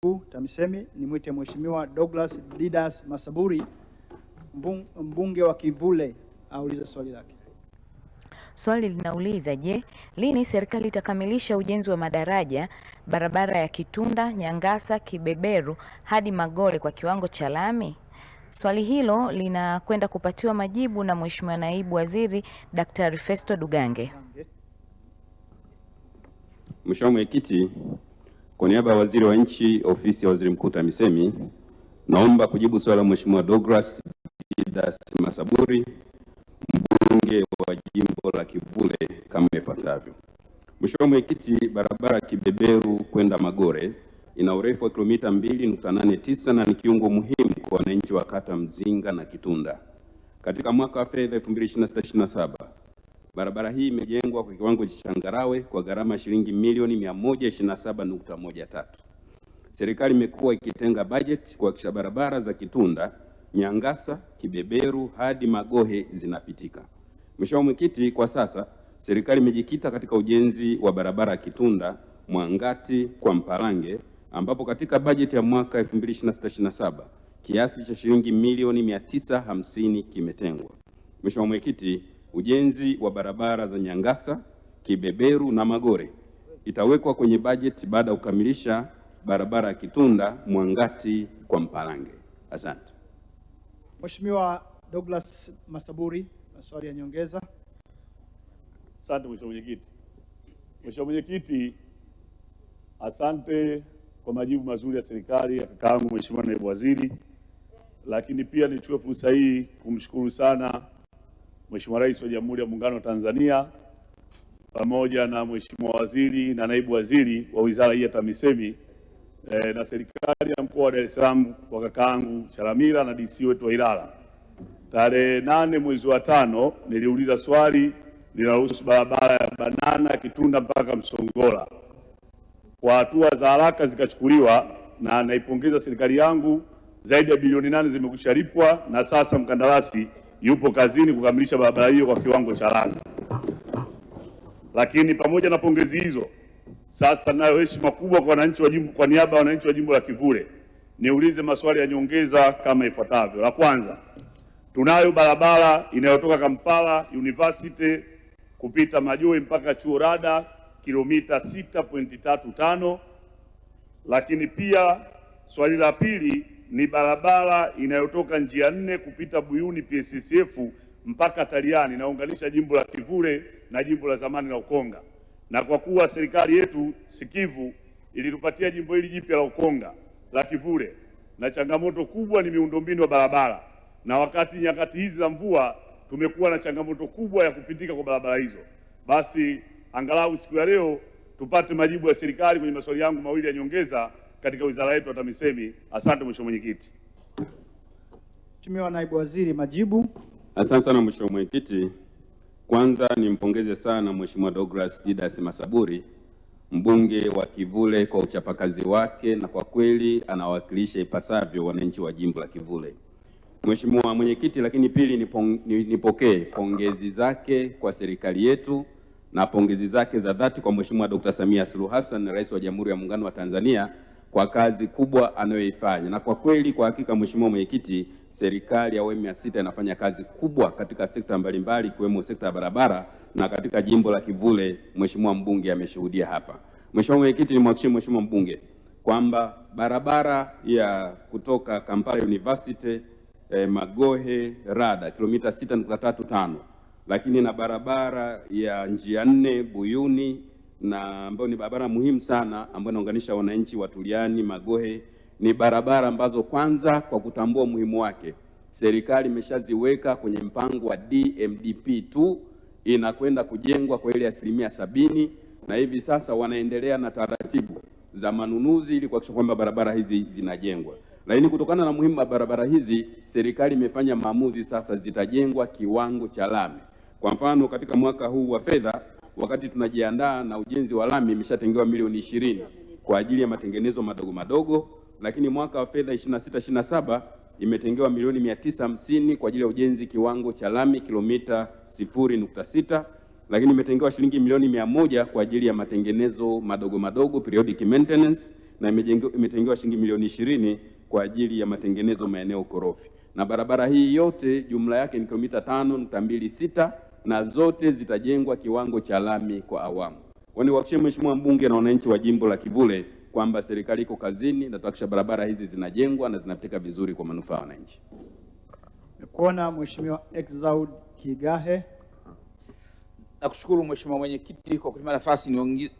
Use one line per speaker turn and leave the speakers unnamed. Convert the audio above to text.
TAMISEMI nimwite Mheshimiwa Douglas Didas Masaburi, mbunge wa Kivule, aulize swali lake.
Swali linauliza, je, lini serikali itakamilisha ujenzi wa madaraja barabara ya Kitunda, Nyangasa, Kibeberu hadi Magole kwa kiwango cha lami? Swali hilo linakwenda kupatiwa majibu na Mheshimiwa Naibu Waziri Daktari Festo Dugange.
Mheshimiwa Mwenyekiti, kwa niaba ya Waziri wa Nchi, Ofisi ya Waziri Mkuu TAMISEMI, naomba kujibu swali la Mheshimiwa Douglas Didas Masaburi, mbunge wa jimbo la Kivule kama ifuatavyo. Mheshimiwa Mwenyekiti, barabara ya Kibeberu kwenda Magore ina urefu wa kilomita 2.89 na ni kiungo muhimu kwa wananchi wa kata Mzinga na Kitunda. Katika mwaka wa fedha 2026/27, barabara hii imejengwa kwa kiwango cha changarawe kwa gharama shilingi milioni 127.13. Serikali imekuwa ikitenga bajeti kuhakikisha barabara za Kitunda, Nyangasa, Kibeberu hadi Magohe zinapitika. Mheshimiwa Mwenyekiti, kwa sasa serikali imejikita katika ujenzi wa barabara ya Kitunda, Mwangati kwa Mpalange, ambapo katika bajeti ya mwaka 2026/27 kiasi cha shilingi milioni 950 kimetengwa. Mheshimiwa Mwenyekiti, ujenzi wa barabara za Nyangasa, Kibeberu na Magore itawekwa kwenye bajeti baada ya kukamilisha barabara ya Kitunda, Mwangati kwa Mpalange. Asante.
Mheshimiwa Douglas Masaburi, maswali ya nyongeza.
Asante Mheshimiwa Mwenyekiti. Mheshimiwa Mwenyekiti, asante kwa majibu mazuri ya serikali ya kakaangu Mheshimiwa Naibu Waziri, lakini pia nichukue fursa hii kumshukuru sana Mheshimiwa Rais wa Jamhuri ya Muungano wa Tanzania pamoja na Mheshimiwa Waziri na Naibu Waziri wa Wizara hii ya TAMISEMI na serikali ya mkoa wa Dar es Salaam kwa kakaangu Chalamila na DC wetu wa Ilala. Tarehe 8 mwezi wa 5 niliuliza swali linalohusu barabara ya Banana Kitunda mpaka Msongola. Kwa hatua za haraka zikachukuliwa na naipongeza serikali yangu, zaidi ya bilioni 8 zimekushalipwa na sasa mkandarasi yupo kazini kukamilisha barabara hiyo kwa kiwango cha lami. Lakini pamoja na pongezi hizo, sasa nayo heshima kubwa kwa wananchi wa jimbo, kwa niaba ya wananchi wa jimbo la Kivule, niulize maswali ya nyongeza kama ifuatavyo. La kwanza, tunayo barabara inayotoka Kampala University kupita Majoe mpaka Chuo Rada kilomita 6.35. Lakini pia swali la pili ni barabara inayotoka njia 4 kupita Buyuni PSSF mpaka Taliani inaunganisha jimbo la Kivule na jimbo la zamani la Ukonga. Na kwa kuwa serikali yetu sikivu ilitupatia jimbo hili jipya la Ukonga la Kivule, na changamoto kubwa ni miundombinu ya barabara, na wakati nyakati hizi za mvua tumekuwa na changamoto kubwa ya kupitika kwa barabara hizo, basi angalau siku ya leo tupate majibu ya serikali kwenye maswali yangu mawili ya nyongeza katika wizara yetu ya TAMISEMI. Asante Mheshimiwa Mwenyekiti.
Mheshimiwa Naibu Waziri, majibu.
Asante sana Mheshimiwa Mwenyekiti. Kwanza nimpongeze sana Mheshimiwa Douglas Didas Masaburi, mbunge wa Kivule, kwa uchapakazi wake, na kwa kweli anawakilisha ipasavyo wananchi wa jimbo la Kivule. Mheshimiwa Mwenyekiti, lakini pili nipokee pongezi zake kwa serikali yetu na pongezi zake za dhati kwa Mheshimiwa Dr. Samia Suluhu Hassan, Rais wa Jamhuri ya Muungano wa Tanzania, kwa kazi kubwa anayoifanya. Na kwa kweli, kwa hakika Mheshimiwa Mwenyekiti, serikali ya awamu ya 6 inafanya kazi kubwa katika sekta mbalimbali ikiwemo sekta ya barabara, na katika jimbo la Kivule Mheshimiwa mbunge ameshuhudia hapa. Mheshimiwa Mwenyekiti, nimhakikishie Mheshimiwa mbunge kwamba barabara ya kutoka Kampala University Magohe Rada kilomita 6.35, lakini na barabara ya njia 4 Buyuni, na ambayo ni barabara muhimu sana ambayo inaunganisha wananchi wa Tuliani Magohe, ni barabara ambazo kwanza kwa kutambua umuhimu wake serikali imeshaziweka kwenye mpango wa DMDP2, inakwenda kujengwa kwa ile 70%, na hivi sasa wanaendelea na taratibu za manunuzi ili kuhakikisha kwamba barabara hizi zinajengwa. Lakini kutokana na muhimu wa barabara hizi, serikali imefanya maamuzi sasa zitajengwa kiwango cha lami. Kwa mfano, katika mwaka huu wa fedha, wakati tunajiandaa na ujenzi wa lami, imeshatengewa milioni 20 kwa ajili ya matengenezo madogo madogo, lakini mwaka wa fedha 26/27 imetengewa milioni 950 kwa ajili ya ujenzi kiwango cha lami kilomita 0.6, lakini imetengewa shilingi milioni 100 kwa ajili ya matengenezo madogo madogo periodic maintenance, na imetengewa shilingi milioni 20 kwa ajili ya matengenezo maeneo korofi. Na barabara hii yote jumla yake ni kilomita 5.26 na zote zitajengwa kiwango cha lami kwa awamu. Niwahakikishie Mheshimiwa mbunge na wananchi wa jimbo la Kivule kwamba serikali iko kazini na tuhakikisha barabara hizi zinajengwa na zinapita vizuri kwa manufaa ya wananchi.
Kuona Mheshimiwa Exaud Kigahe.
Nakushukuru Mheshimiwa Mwenyekiti kwa kunipa nafasi